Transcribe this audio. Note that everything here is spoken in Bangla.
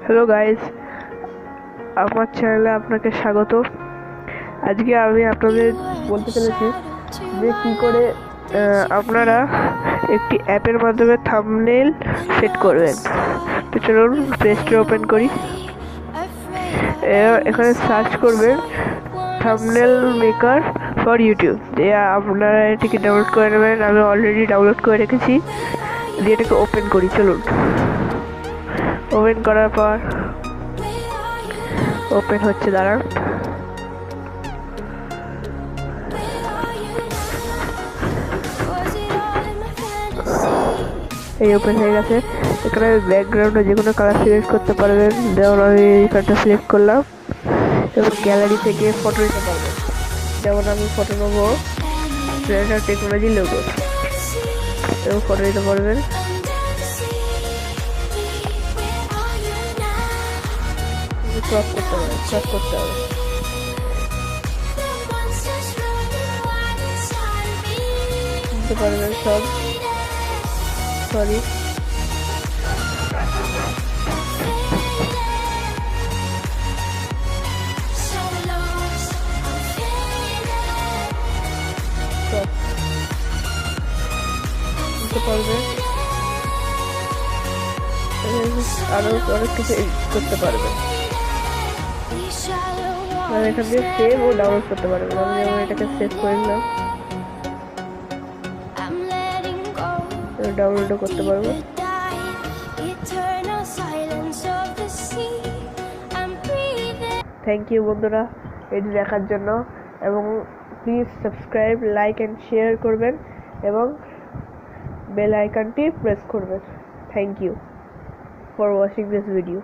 হ্যালো গাইস, আমার চ্যানেলে আপনাকে স্বাগত। আজকে আমি আপনাদের বলতে চলেছি যে কী করে আপনারা একটি অ্যাপের মাধ্যমে থাম্বনেল সেট করবেন। তো চলুন প্লে স্টোর ওপেন করি। এখানে সার্চ করবেন থাম্বনেল মেকার ফর ইউটিউব। দিয়ে আপনারা এটিকে ডাউনলোড করে নেবেন। আমি অলরেডি ডাউনলোড করে রেখেছি। দিয়ে এটাকে ওপেন করি। চলুন, ওপেন করার পর ওপেন হচ্ছে, দাঁড়ান। এই ওপেন হয়ে গেছে। এখানে ব্যাকগ্রাউন্ডে যে কোনো কালার সিলেক্ট করতে পারবেন। যেমন আমি এই কালারটা সিলেক্ট করলাম এবং গ্যালারি থেকে ফটো নিতে পারবেন। যেমন আমি ফটো নেবো টেকনোলজি লোগো এবং ফটো নিতে পারবেন। ক্রপ করতে হবে, ক্রপ করতে হবে। নিতে পারবেন সব। সরি, নিতে পারবেন। আরো অনেক কিছু এডিট করতে পারবেন। মানে এখান থেকে সেভ ও ডাউনলোড করতে পারবেন। আমি যেমন এটাকে সেভ করে নিলাম, ডাউনলোডও করতে পারবো। থ্যাংক ইউ বন্ধুরা এটি দেখার জন্য, এবং please subscribe, like and share করবেন এবং বেল আইকনটি প্রেস করবেন। Thank you for watching this video.